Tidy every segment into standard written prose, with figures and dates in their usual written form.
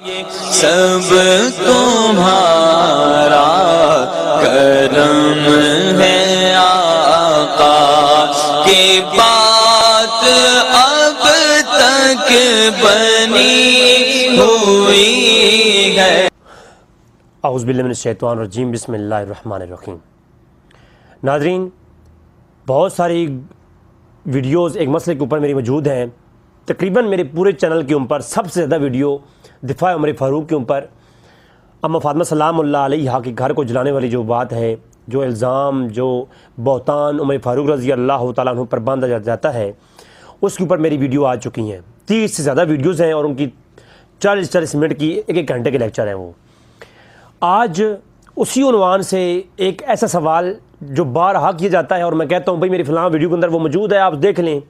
سب تمہارا کرم ہے آقا کی بات اب تک بنی ہوئی ہے۔ اعوذ باللہ من الشیطان الرجیم، بسم اللہ الرحمن الرحیم۔ ناظرین، بہت ساری ویڈیوز ایک مسئلے کے اوپر میری موجود ہیں۔ تقریباً میرے پورے چینل کے اوپر سب سے زیادہ ویڈیو دفاع عمر فاروق کے اوپر، اما فاطمہ سلام اللہ علیہا کے گھر کو جلانے والی جو بات ہے، جو الزام، جو بہتان عمر فاروق رضی اللہ تعالیٰ عنہ پر باندھا جاتا ہے، اس کے اوپر میری ویڈیو آ چکی ہیں۔ 30 سے زیادہ ویڈیوز ہیں اور ان کی 40 منٹ کی ایک گھنٹے کے لیکچر ہیں۔ وہ آج اسی عنوان سے ایک ایسا سوال جو بارہا کیا جاتا ہے، اور میں کہتا ہوں بھائی میری فلاں ویڈیو کے اندر وہ موجود ہے، آپ دیکھ لیں۔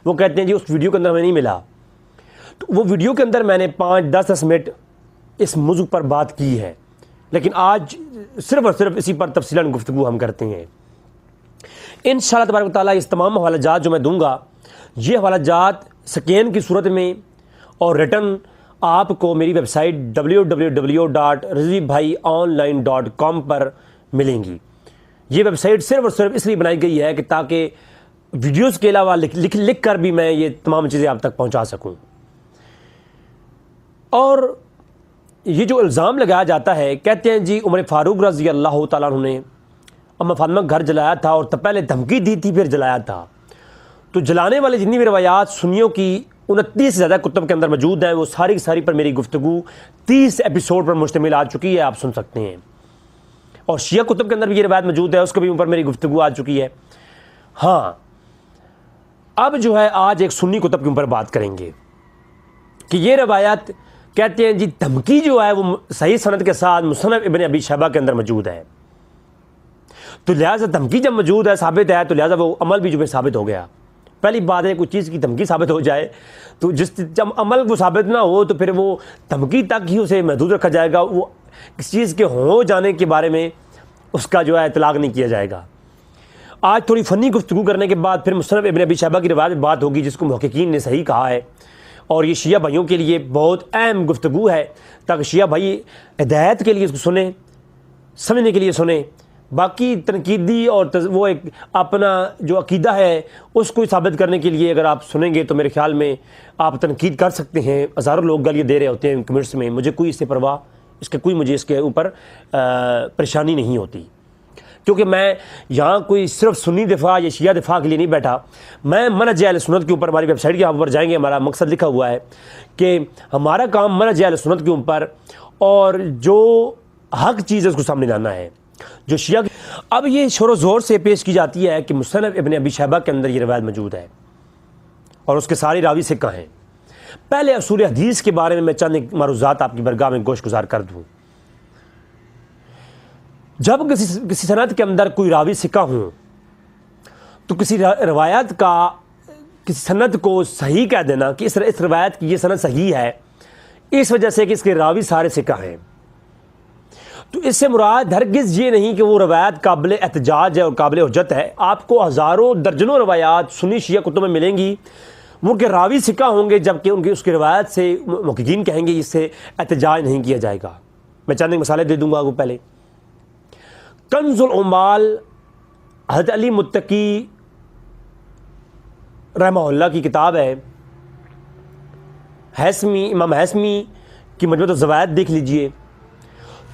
وہ کہتے ہیں جی اس ویڈیو کے اندر ہمیں نہیں ملا۔ تو وہ ویڈیو کے اندر میں نے 5-10 منٹ اس موضوع پر بات کی ہے، لیکن آج صرف اور صرف اسی پر تفصیلاً گفتگو ہم کرتے ہیں۔ انشاءاللہ تبارک و تعالیٰ اس تمام حوالہ جات جو میں دوں گا، یہ حوالہ جات سکین کی صورت میں اور ریٹن آپ کو میری ویب سائٹ www.rizvibhaiionline.com پر ملیں گی۔ یہ ویب سائٹ صرف اور صرف اس لیے بنائی گئی ہے کہ تاکہ ویڈیوز کے علاوہ لکھ کر بھی میں یہ تمام چیزیں آپ تک پہنچا سکوں۔ اور یہ جو الزام لگایا جاتا ہے، کہتے ہیں جی عمر فاروق رضی اللہ تعالیٰ عنہ نے اما فاطمہ گھر جلایا تھا، اور پہلے دھمکی دی تھی پھر جلایا تھا۔ تو جلانے والے جتنی بھی روایات سنیوں کی 29 سے زیادہ کتب کے اندر موجود ہیں، وہ ساری کی ساری پر میری گفتگو 30 ایپیسوڈ پر مشتمل آ چکی ہے، آپ سن سکتے ہیں۔ اور شیعہ کتب کے اندر بھی یہ روایت موجود ہے، اس کے بھی اوپر میری گفتگو آ چکی ہے۔ ہاں، اب جو ہے آج ایک سنی کتب کے اوپر بات کریں گے کہ یہ روایت کہتے ہیں جی دھمکی جو ہے وہ صحیح سند کے ساتھ مصنف ابن ابی شیبہ کے اندر موجود ہے۔ تو لہٰذا دھمکی جب موجود ہے، ثابت ہے، تو لہٰذا وہ عمل بھی جو ہے ثابت ہو گیا۔ پہلی بات ہے کوئی چیز کی دھمکی ثابت ہو جائے تو جب عمل وہ ثابت نہ ہو تو پھر وہ دھمکی تک ہی اسے محدود رکھا جائے گا، وہ کسی چیز کے ہو جانے کے بارے میں اس کا جو ہے اطلاق نہیں کیا جائے گا۔ آج تھوڑی فنی گفتگو کرنے کے بعد پھر مصنف ابن ابی شیبہ کی روایت میں بات ہوگی، جس کو محققین نے صحیح کہا ہے، اور یہ شیعہ بھائیوں کے لیے بہت اہم گفتگو ہے، تاکہ شیعہ بھائی ہدایت کے لیے اس کو سنیں، سمجھنے کے لیے سنیں۔ باقی تنقیدی اور وہ ایک اپنا جو عقیدہ ہے اس کو ثابت کرنے کے لیے اگر آپ سنیں گے تو میرے خیال میں آپ تنقید کر سکتے ہیں۔ ہزاروں لوگ گالیاں دے رہے ہوتے ہیں کمنٹس میں، مجھے کوئی اس سے پرواہ، مجھے اس کے اوپر پریشانی نہیں ہوتی، کیونکہ میں یہاں کوئی صرف سنی دفاع یا شیعہ دفاع کے لیے نہیں بیٹھا۔ میں منہج اہل سنت کے اوپر، ہماری ویب سائٹ کے اوپر جائیں گے، ہمارا مقصد لکھا ہوا ہے کہ ہمارا کام منہج اہل سنت کے اوپر اور جو حق چیز ہے اس کو سامنے لانا ہے۔ جو شیعہ اب یہ شور و زور سے پیش کی جاتی ہے کہ مصنف ابن ابی شیبہ کے اندر یہ روایت موجود ہے اور اس کے سارے راوی ثقہ ہیں۔ پہلے اصول حدیث کے بارے میں چند معروضات آپ کی برگاہ میں گوش گزار کر دوں۔ جب کسی سند کے اندر کوئی راوی ثقہ ہوں تو کسی روایت کا کسی سند کو صحیح کہہ دینا کہ اس روایت کی یہ سند صحیح ہے، اس وجہ سے کہ اس کے راوی سارے ثقہ ہیں، تو اس سے مراد ہرگز یہ نہیں کہ وہ روایت قابل احتجاج ہے اور قابل حجت ہے۔ آپ کو ہزاروں درجنوں روایات سنی شیعہ کتب میں ملیں گی، وہ کے راوی ثقہ ہوں گے، جبکہ ان کی اس کی روایت سے محققین کہیں گے اس سے احتجاج نہیں کیا جائے گا۔ میں چند مثالیں دے دوں گا آپ کو۔ پہلے کنز العمال حضرت علی متقی رحمہ اللہ کی کتاب ہے، امام حیثمی کی مجموعۃ الزوائد دیکھ لیجئے۔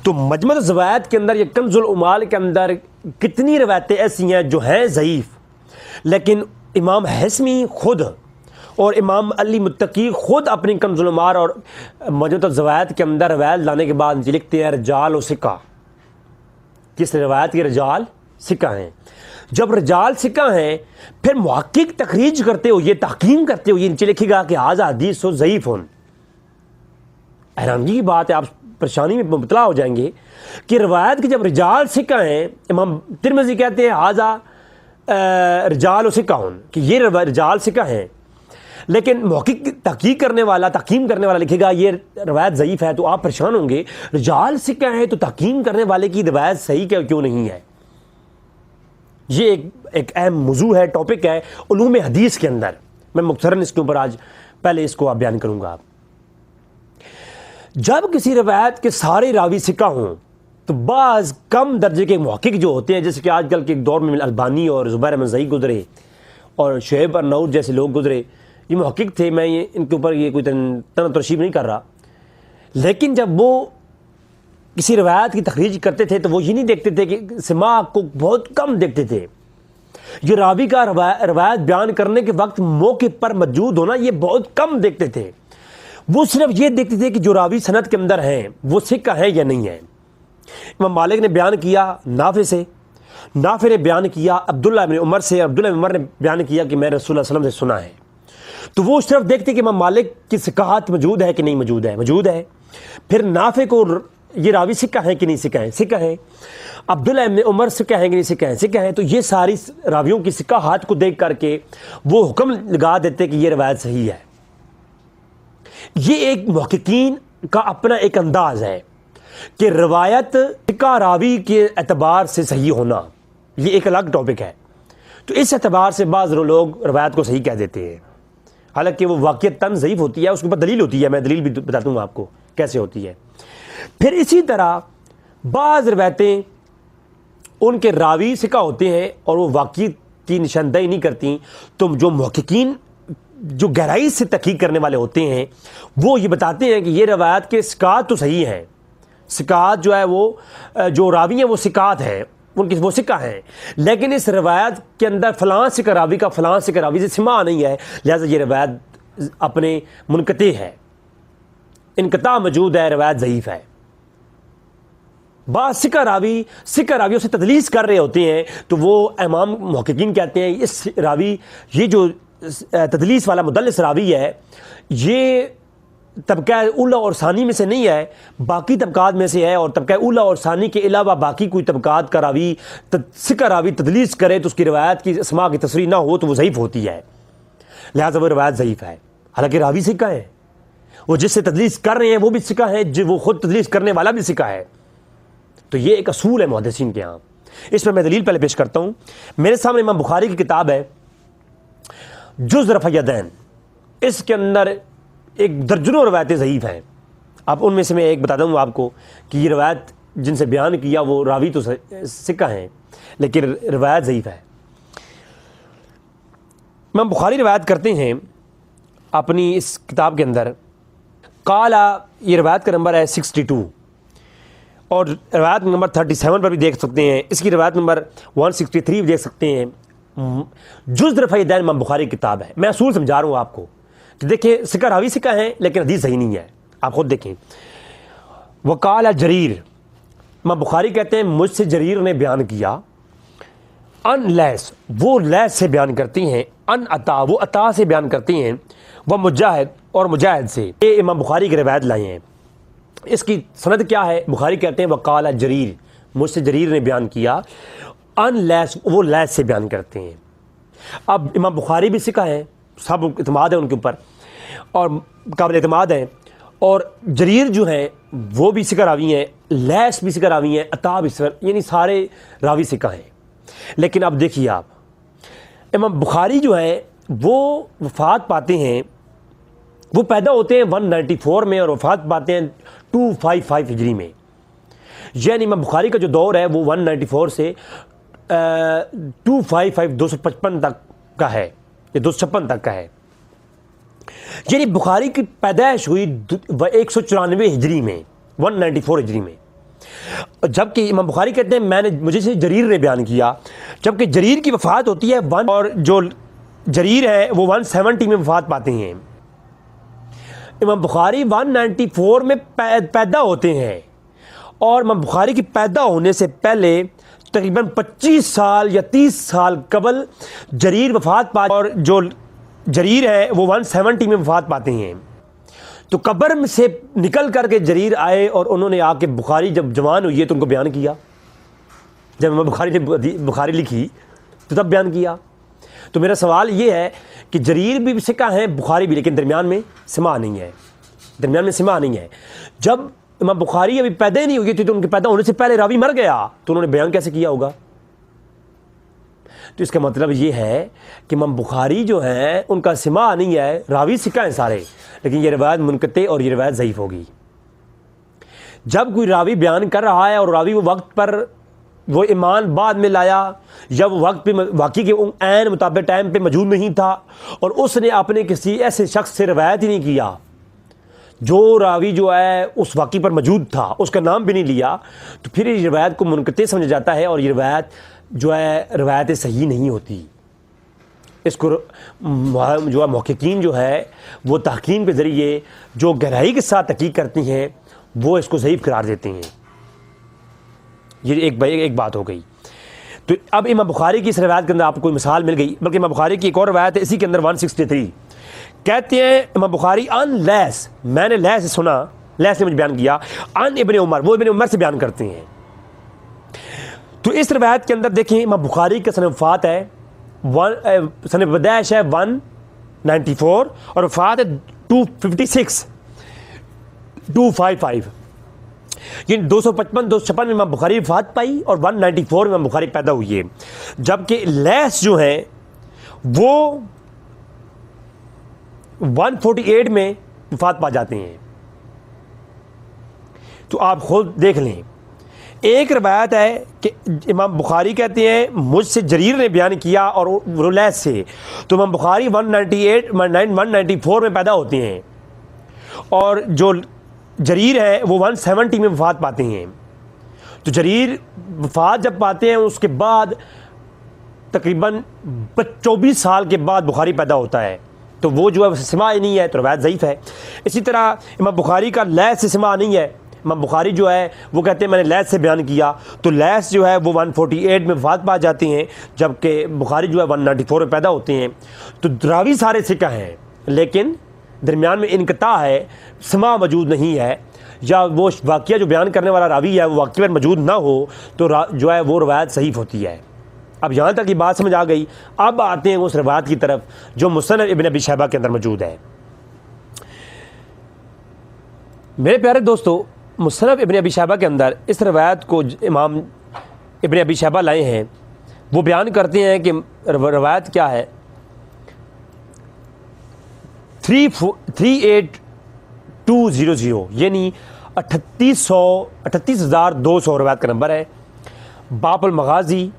تو مجموعۃ الزوائد کے اندر یا کنز العمال کے اندر کتنی روایتیں ایسی ہیں جو ہیں ضعیف، لیکن امام حیثمی خود اور امام علی متقی خود اپنی کنز العمال اور مجموعۃ الزوائد کے اندر روایت لانے کے بعد لکھتے ہیں رجال و ثقہ، کس روایت کے رجال ثقہ ہیں۔ جب رجال ثقہ ہیں پھر محقق تخریج کرتے ہو، یہ تحقیم کرتے ہو، یہ نیچے لکھے گا کہ ھذا حدیث ضعیف۔ حیرانگی کی بات ہے، آپ پریشانی میں مبتلا ہو جائیں گے کہ روایت کے جب رجال ثقہ ہیں، امام ترمذی کہتے ہیں ھذا رجال و ثقہ، کہ یہ رجال ثقہ ہیں، لیکن محقق تحقیق کرنے والا لکھے گا یہ روایت ضعیف ہے، تو آپ پریشان ہوں گے، رجال ثقہ ہیں تو تحقیم کرنے والے کی روایت صحیح کیوں نہیں ہے؟ یہ ایک اہم موضوع ہے، ٹاپک ہے علوم حدیث کے اندر۔ میں مختصراً اس کے اوپر آج پہلے اس کو بیان کروں گا۔ جب کسی روایت کے سارے راوی ثقہ ہوں تو بعض کم درجے کے محقق جو ہوتے ہیں، جیسے کہ آج کل کے ایک دور میں البانی اور زبیر احمد زئی گزرے اور شعیب ارناؤط جیسے لوگ گزرے، یہ محقق تھے، میں ان کے اوپر یہ کوئی تشریف نہیں کر رہا، لیکن جب وہ کسی روایت کی تخریج کرتے تھے تو وہ یہ نہیں دیکھتے تھے کہ سماع کو بہت کم دیکھتے تھے، یہ راوی کا روایت بیان کرنے کے وقت موقع پر موجود ہونا یہ بہت کم دیکھتے تھے، وہ صرف یہ دیکھتے تھے کہ جو راوی سند کے اندر ہیں وہ ثقہ ہیں یا نہیں ہیں۔ امام مالک نے بیان کیا نافع سے، نافع نے بیان کیا عبداللہ بن عمر سے، عبداللہ بن عمر نے بیان کیا کہ میں رسول اللہ صلی اللہ علیہ وسلم سے سنا ہے، تو وہ صرف دیکھتے کہ امام مالک کی ثقات موجود ہے کہ نہیں موجود ہے، موجود ہے، پھر نافع کو یہ راوی ثقہ ہیں کہ نہیں ثقہ ہیں، ثقہ ہیں، عبداللہ بن عمر ثقہ ہیں کہ نہیں ثقہ ہیں، ثقہ ہیں، تو یہ ساری راویوں کی ثقاحات کو دیکھ کر کے وہ حکم لگا دیتے کہ یہ روایت صحیح ہے۔ یہ ایک محققین کا اپنا ایک انداز ہے کہ روایت ثقہ راوی کے اعتبار سے صحیح ہونا یہ ایک الگ ٹاپک ہے، تو اس اعتبار سے بعض لوگ روایت کو صحیح کہہ دیتے ہیں، حالانکہ وہ واقعتاً ضعیف ہوتی ہے، اس کے اوپر دلیل ہوتی ہے، میں دلیل بھی بتا دوں گا آپ کو کیسے ہوتی ہے۔ پھر اسی طرح بعض روایتیں ان کے راوی ثقہ ہوتے ہیں اور وہ واقعی کی نشاندہی نہیں کرتی، تو جو محققین جو گہرائی سے تحقیق کرنے والے ہوتے ہیں وہ یہ بتاتے ہیں کہ یہ روایت کے ثقات تو صحیح ہیں، ثقات جو ہے وہ جو راوی ہیں وہ ثقات ہیں، ان کی وہ ثقہ ہیں، لیکن اس روایت کے اندر فلاں ثقہ راوی کا فلاں ثقہ راوی سے سماع نہیں ہے، لہذا یہ روایت اپنے منقطع ہے، انقطاع موجود ہے، روایت ضعیف ہے۔ بعض ثقہ راویوں سے تدلیس کر رہے ہوتے ہیں تو وہ امام محققین کہتے ہیں اس راوی یہ جو تدلیس والا مدلس راوی ہے یہ طبقہ اولا اور ثانی میں سے نہیں ہے، باقی طبقات میں سے ہے، اور طبقہ اولا اور ثانی کے علاوہ باقی کوئی طبقات کا راوی ثقہ راوی تدلیس کرے تو اس کی روایت کی سماع کی تصریح نہ ہو تو وہ ضعیف ہوتی ہے، لہذا وہ روایت ضعیف ہے، حالانکہ راوی ثقہ ہے، وہ جس سے تدلیس کر رہے ہیں وہ بھی ثقہ ہے، وہ خود تدلیس کرنے والا بھی ثقہ ہے۔ تو یہ ایک اصول ہے محدثین کے ہاں، اس میں دلیل پہلے پیش کرتا ہوں۔ میرے سامنے امام بخاری کی کتاب ہے جز رفع یدین، اس کے اندر ایک درجنوں روایتیں ضعیف ہیں، اب ان میں سے میں ایک بتا دوں آپ کو کہ یہ روایت جن سے بیان کیا وہ راوی تو ثقہ ہیں لیکن روایت ضعیف ہے۔ امام بخاری روایت کرتے ہیں اپنی اس کتاب کے اندر، قالا، یہ روایت کا نمبر ہے 62 اور روایت نمبر 37 پر بھی دیکھ سکتے ہیں، اس کی روایت نمبر 163 بھی دیکھ سکتے ہیں۔ جز رفع یدین امام بخاری کی کتاب ہے، میں اصول سمجھا رہا ہوں آپ کو کہ دیکھیں ثقہ راوی ثقہ ہیں لیکن حدیث صحیح نہیں ہے، آپ خود دیکھیں۔ وقال جریر، امام بخاری کہتے ہیں مجھ سے جریر نے بیان کیا، ان لیس، وہ لیس سے بیان کرتی ہیں، ان عطا، وہ عطا سے بیان کرتی ہیں، وہ مجاہد، اور مجاہد سے، یہ امام بخاری کی روایت لائے ہیں۔ اس کی سند کیا ہے؟ بخاری کہتے ہیں وقال جریر، مجھ سے جریر نے بیان کیا، ان لیس، وہ لیس سے بیان کرتے ہیں۔ اب امام بخاری بھی ثقہ ہیں، سب اعتماد ہے ان کے اوپر اور قابل اعتماد ہیں، اور جریر جو ہیں وہ بھی ثقہ راوی ہیں، لیس بھی ثقہ راوی ہیں، عطا بھی ثقہ، یعنی سارے راوی ثقہ ہیں۔ لیکن اب دیکھیے آپ، امام بخاری جو ہیں وہ وفات پاتے ہیں، وہ پیدا ہوتے ہیں 194 میں اور وفات پاتے ہیں 255 ہجری میں، یعنی امام بخاری کا جو دور ہے وہ 194 سے 255 255 تک کا ہے، یا 256 تک کا ہے، یعنی بخاری کی پیدائش ہوئی 194 ہجری میں، 194 ہجری میں، جبکہ امام بخاری کہتے ہیں میں نے، مجھے سے جریر نے بیان کیا، جبکہ جریر کی وفات ہوتی ہے اور جو جریر ہے وہ 170 میں وفات پاتے ہیں۔ امام بخاری 194 میں پیدا ہوتے ہیں، اور امام بخاری کی پیدا ہونے سے پہلے تقریباً 25 سال یا 30 سال قبل جریر وفات پاتے، اور جو جریر ہے وہ 170 میں وفات پاتے ہیں۔ تو قبر میں سے نکل کر کے جریر آئے اور انہوں نے آ کے بخاری جب جوان ہوئی ہے تو ان کو بیان کیا، جب امام بخاری نے بخاری لکھی تو تب بیان کیا۔ تو میرا سوال یہ ہے کہ جریر بھی ثقہ ہیں، بخاری بھی، لیکن درمیان میں سماع نہیں ہے، درمیان میں سماع نہیں ہے۔ جب امام بخاری ابھی پیدا ہی نہیں ہوئی تھی تو ان کے پیدا ہونے سے پہلے راوی مر گیا تو انہوں نے بیان کیسے کیا ہوگا؟ تو اس کا مطلب یہ ہے کہ امام بخاری جو ہیں ان کا سماع نہیں ہے، راوی ثقہ ہیں سارے، لیکن یہ روایت منقطع اور یہ روایت ضعیف ہوگی۔ جب کوئی راوی بیان کر رہا ہے اور راوی وہ وقت پر وہ ایمان بعد میں لایا یا وہ وقت پہ واقعی کے عین مطابق ٹائم پہ موجود نہیں تھا اور اس نے اپنے کسی ایسے شخص سے روایت ہی نہیں کیا جو راوی جو ہے اس واقعے پر موجود تھا، اس کا نام بھی نہیں لیا، تو پھر یہ روایت کو منقطع سمجھا جاتا ہے اور یہ روایت جو ہے روایت صحیح نہیں ہوتی۔ اس کو جو ہے محققین جو ہے وہ تحقیق کے ذریعے جو گہرائی کے ساتھ تحقیق کرتی ہیں وہ اس کو ضعیف قرار دیتے ہیں۔ یہ ایک بات ہو گئی۔ تو اب امام بخاری کی اس روایت کے اندر آپ کو کوئی مثال مل گئی، بلکہ امام بخاری کی ایک اور روایت ہے اسی کے اندر 163 کہتے ہیں امام بخاری ان لیس، میں نے لیس سے سنا، لیس نے مجھے بیان کیا، ان ابن عمر، وہ ابن عمر سے بیان کرتے ہیں۔ تو اس روایت کے اندر دیکھیں امام بخاری کا سن وفات ہے سن پیدائش ہے 194 اور وفات ہے 256 255، یعنی 256 میں امام بخاری وفات پائی اور 194 میں امام بخاری پیدا ہوئی ہے، جبکہ لیس جو ہیں وہ 148 میں وفات پا جاتے ہیں۔ تو آپ خود دیکھ لیں، ایک روایت ہے کہ امام بخاری کہتے ہیں مجھ سے جریر نے بیان کیا اور لیس سے، تو امام بخاری 194 میں پیدا ہوتے ہیں اور جو جریر ہے وہ 170 میں وفات پاتے ہیں۔ تو جریر وفات جب پاتے ہیں اس کے بعد تقریباً 24 سال کے بعد بخاری پیدا ہوتا ہے، تو وہ جو ہے سماع نہیں ہے تو روایت ضعیف ہے۔ اسی طرح امام بخاری کا لیس سے سماع نہیں ہے، امام بخاری جو ہے وہ کہتے ہیں میں نے لیس سے بیان کیا، تو لیس جو ہے وہ 148 میں وفات پا جاتے ہیں، جبکہ بخاری جو ہے 194 میں پیدا ہوتے ہیں۔ تو راوی سارے ثقہ ہیں لیکن درمیان میں انقطاع ہے، سماع موجود نہیں ہے، یا وہ واقعہ جو بیان کرنے والا راوی ہے وہ واقعہ پر موجود نہ ہو تو جو ہے وہ روایت صحیح ہوتی ہے۔ اب یہاں تک یہ بات سمجھ آ گئی، اب آتے ہیں اس روایت کی طرف جو مصنف ابن ابی شیبہ کے اندر موجود ہے۔ میرے پیارے دوستو، مصنف ابن ابی شیبہ کے اندر اس روایت کو امام ابن ابی شیبہ لائے ہیں، وہ بیان کرتے ہیں کہ روایت کیا ہے 38200، یعنی 38200 روایت کا نمبر ہے۔ باب المغازی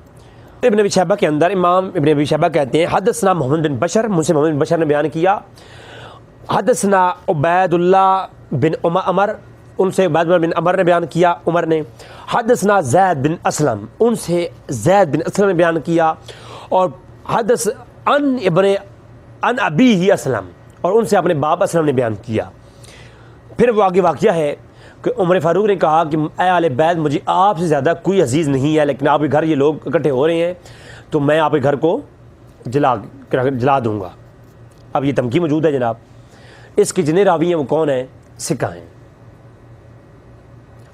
ابن ابی شیبہ کے اندر امام ابن ابی شیبہ کہتے ہیں حدثنا محمد بن بشر، مجھ سے محمد بن بشر نے بیان کیا، حدثنا عبید اللہ بن عمر، ان سے عبید بن عمر نے بیان کیا، عمر نے، حدثنا زید بن اسلم، ان سے زید بن اسلم نے بیان کیا، اور حدث ان ابی ہی اسلم، اور ان سے اپنے باپ اسلم نے بیان کیا۔ پھر وہ آگے واقعہ ہے کہ عمر فاروق نے کہا کہ اے اہل بیت، مجھے آپ سے زیادہ کوئی عزیز نہیں ہے، لیکن آپ کے گھر یہ لوگ اکٹھے ہو رہے ہیں تو میں آپ کے گھر کو جلا دوں گا۔ اب یہ دھمکی موجود ہے جناب۔ اس کے جتنے راوی ہیں وہ کون ہیں؟ ثقہ ہیں۔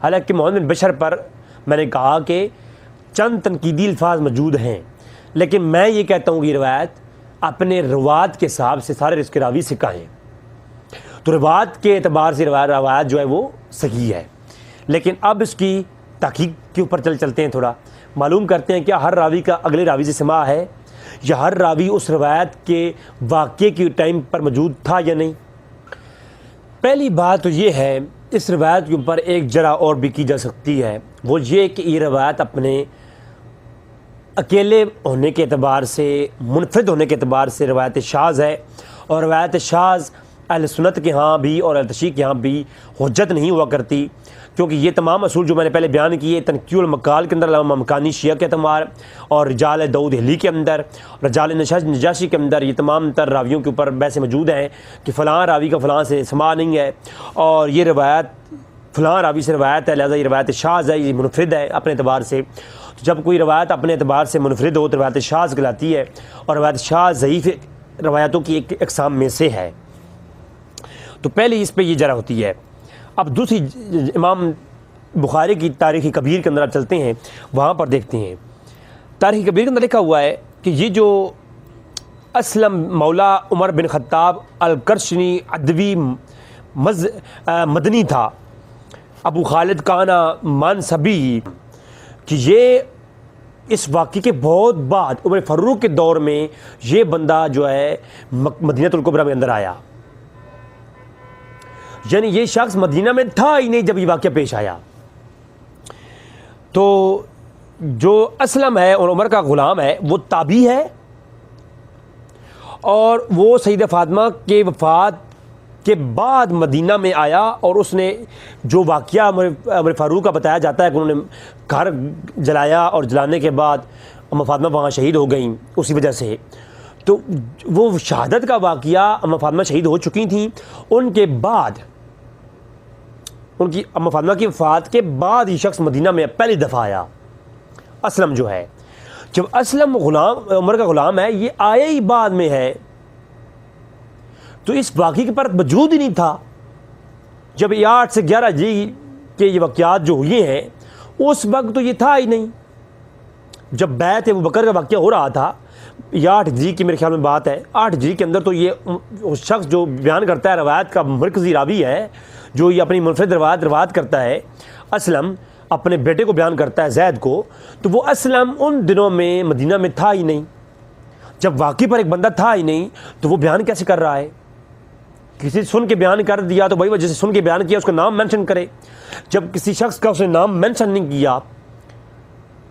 حالانکہ محمد بن بشر پر میں نے کہا کہ چند تنقیدی الفاظ موجود ہیں، لیکن میں یہ کہتا ہوں کہ روایت اپنے روات کے حساب سے سارے اس کے راوی ثقہ ہیں، تو روات کے اعتبار سے روایت جو ہے وہ صحیح ہے۔ لیکن اب اس کی تحقیق کے اوپر چلتے ہیں، تھوڑا معلوم کرتے ہیں کیا ہر راوی کا اگلے راوی سے سماع ہے، یا ہر راوی اس روایت کے واقعے کے ٹائم پر موجود تھا یا نہیں۔ پہلی بات تو یہ ہے اس روایت کے اوپر ایک جرح اور بھی کی جا سکتی ہے، وہ یہ کہ یہ روایت اپنے اکیلے ہونے کے اعتبار سے، منفرد ہونے کے اعتبار سے روایت شاذ ہے، اور روایت شاذ اہل سنت کے ہاں بھی اور اہل تشیع کے ہاں بھی حجت نہیں ہوا کرتی، کیونکہ یہ تمام اصول جو میں نے پہلے بیان کیے تنقیح المقال کے اندر، علامہ مکانی شیعہ کے اعتبار، اور رجال داؤد حلی کے اندر، رجال نجاشی کے اندر، یہ تمام تر راویوں کے اوپر بحث موجود ہیں کہ فلاں راوی کا فلاں سے سماع نہیں ہے، اور یہ روایت فلاں راوی سے روایت ہے، لہذا یہ روایت شاذ ہے، یہ منفرد ہے اپنے اعتبار سے۔ جب کوئی روایت اپنے اعتبار سے منفرد ہو تو روایت شاذ کہلاتی ہے، اور روایت شاذ ضعیف روایتوں کی ایک اقسام میں سے ہے۔ تو پہلی اس پہ یہ جرح ہوتی ہے۔ اب دوسری امام بخاری کی تاریخ کبیر کے اندر آپ چلتے ہیں، وہاں پر دیکھتے ہیں تاریخ کبیر کے اندر لکھا ہوا ہے کہ یہ جو اسلم مولا عمر بن خطاب الکرشنی ادوی مدنی تھا، ابو خالد کانا منصبی، کہ یہ اس واقعے کے بہت بعد عمر فاروق کے دور میں یہ بندہ جو ہے مدینہ الکبریٰ میں اندر آیا۔ یعنی یہ شخص مدینہ میں تھا ہی نہیں جب یہ واقعہ پیش آیا. تو جو اسلم ہے اور عمر کا غلام ہے وہ تابعی ہے, اور وہ سیدہ فاطمہ کے وفات کے بعد مدینہ میں آیا, اور اس نے جو واقعہ عمر فاروق کا بتایا جاتا ہے کہ انہوں نے گھر جلایا اور جلانے کے بعد ام فاطمہ وہاں شہید ہو گئیں اسی وجہ سے. تو وہ شہادت کا واقعہ ام فاطمہ شہید ہو چکی تھیں, ان کے بعد ان کی ام فاطمہ کی وفات کے بعد یہ شخص مدینہ میں پہلی دفعہ آیا, اسلم جو ہے. جب اسلم غلام عمر کا غلام ہے, یہ آیا ہی بعد میں ہے, تو اس واقعے کے پر موجود ہی نہیں تھا. جب 8 سے 11 ہجری کے یہ واقعات جو ہوئے ہیں اس وقت تو یہ تھا ہی نہیں. جب بیعت ابو بکر کا واقعہ ہو رہا تھا 8 ہجری کی میرے خیال میں بات ہے, 8 ہجری کے اندر تو یہ شخص جو بیان کرتا ہے روایت کا مرکزی راوی ہے, جو یہ اپنی منفرد روایت کرتا ہے, اسلم اپنے بیٹے کو بیان کرتا ہے زید کو, تو وہ اسلم ان دنوں میں مدینہ میں تھا ہی نہیں. جب واقعی پر ایک بندہ تھا ہی نہیں تو وہ بیان کیسے کر رہا ہے؟ کسی سن کے بیان کر دیا تو بھائی وجہ سے سن کے بیان کیا اس کا نام مینشن کرے. جب کسی شخص کا اس نے نام مینشن نہیں کیا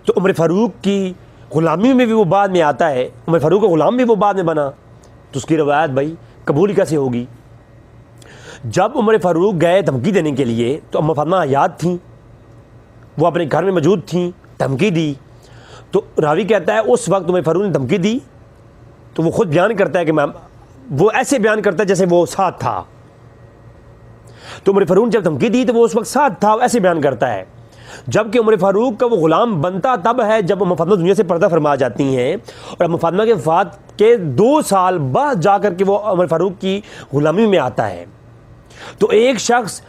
تو عمر فاروق کی غلامی میں بھی وہ بعد میں آتا ہے, عمر فاروق کا غلام بھی وہ بعد میں بنا, تو اس کی روایت بھائی قبول کیسے ہوگی؟ جب عمر فاروق گئے دھمکی دینے کے لیے تو ام فاطمہ حیات تھیں, وہ اپنے گھر میں موجود تھیں, دھمکی دی. تو راوی کہتا ہے اس وقت عمر فاروق نے دھمکی دی, تو وہ خود بیان کرتا ہے کہ وہ ایسے بیان کرتا ہے جیسے وہ ساتھ تھا. تو عمر فاروق جب دھمکی دی تو وہ اس وقت ساتھ تھا, ایسے بیان کرتا ہے. جبکہ عمر فاروق کا وہ غلام بنتا تب ہے جب ام فاطمہ دنیا سے پردہ فرما جاتی ہیں, اور ام فاطمہ کے وفات کے 2 سال بعد جا کر کے وہ عمر فاروق کی غلامی میں آتا ہے. تو ایک شخص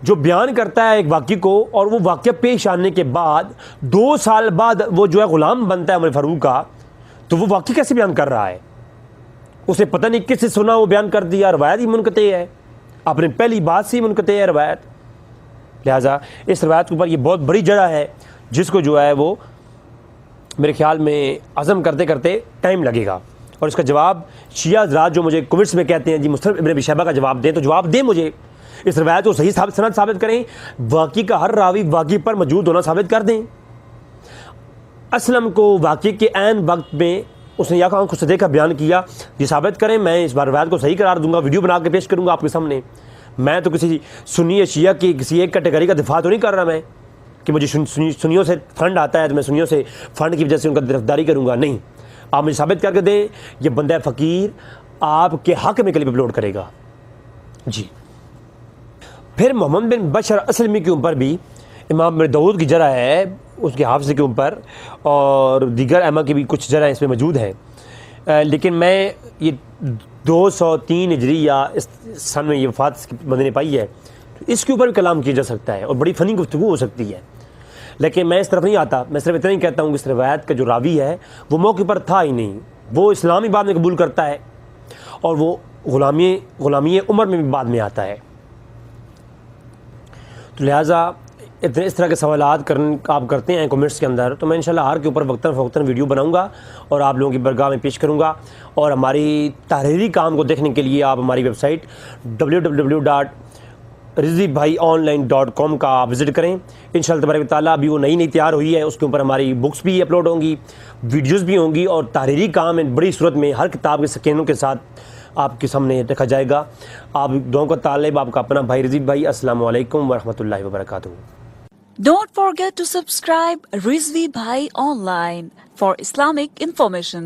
جو بیان کرتا ہے ایک واقعے کو, اور وہ واقعہ پیش آنے کے بعد 2 سال بعد وہ جو ہے غلام بنتا ہے عمر فاروق کا, تو وہ واقعہ کیسے بیان کر رہا ہے؟ اسے پتہ نہیں کس سے سنا, وہ بیان کر دیا. روایت ہی منقطع ہے, اپنے پہلی بات سے ہی منقطع ہے روایت. لہٰذا اس روایت کے اوپر یہ بہت بڑی جڑ ہے جس کو جو ہے وہ میرے خیال میں عزم کرتے کرتے ٹائم لگے گا. اور اس کا جواب شیعہ حضرات جو مجھے کمنٹس میں کہتے ہیں جی مصنف ابن ابی شیبہ کا جواب دیں, تو جواب دیں مجھے, اس روایت کو صحیح سند ثابت کریں, واقعی کا ہر راوی واقعی پر موجود ہونا ثابت کر دیں. اسلم کو واقعی کے عین وقت میں اس نے یا آنکھوں سے دیکھا بیان کیا, یہ ثابت کریں. میں اس بار روایت کو صحیح قرار دوں گا, ویڈیو بنا کے پیش کروں گا آپ کے سامنے. میں تو کسی سنی شیعہ کی کسی ایک کیٹیگری کا دفاع تو نہیں کر رہا میں کہ مجھے سنیوں سے فنڈ آتا ہے تو میں سنیوں سے فنڈ کی وجہ سے ان کا طرفداری کروں گا. نہیں, آپ مجھے ثابت کر کے دیں یہ بندہ فقیر آپ کے حق میں کلپ اپلوڈ کرے گا. جی پھر محمد بن بشر اسلمی کے اوپر بھی امام ابن داؤد کی جرح ہے, اس کے حافظ کے اوپر, اور دیگر ائمہ کی بھی کچھ جرح اس میں موجود ہے. لیکن میں یہ 203 ہجری یا اس سن میں یہ وفات بندے نے پائی ہے, تو اس کے اوپر بھی کلام کیا جا سکتا ہے اور بڑی فنی گفتگو ہو سکتی ہے. لیکن میں اس طرف نہیں آتا, میں صرف اتنا ہی کہتا ہوں کہ اس روایت کا جو راوی ہے وہ موقع پر تھا ہی نہیں, وہ اسلامی بعد میں قبول کرتا ہے, اور وہ غلامی عمر میں بھی بعد میں آتا ہے. تو لہٰذا اس طرح کے سوالات آپ کرتے ہیں کمنٹس کے اندر, تو میں انشاءاللہ ہر کے اوپر وقتاً فوقتاً ویڈیو بناؤں گا اور آپ لوگوں کی برگاہ میں پیش کروں گا. اور ہماری تحریری کام کو دیکھنے کے لیے آپ ہماری ویب سائٹ www.rizvibhaiionline.com کا آپ وزٹ کریں. انشاءاللہ تبارک تعالیٰ ابھی وہ نئی تیار ہوئی ہے, اس کے اوپر ہماری بکس بھی اپلوڈ ہوں گی, ویڈیوز بھی ہوں گی, اور تحریری کام بڑی صورت میں ہر کتاب کے سکینوں کے ساتھ آپ کے سامنے رکھا جائے گا. آپ دعاؤں کا طالب آپ کا اپنا بھائی رضوی بھائی. السلام علیکم ورحمۃ اللہ وبرکاتہ. Don't forget to subscribe Rizvi Bhai Online for Islamic information.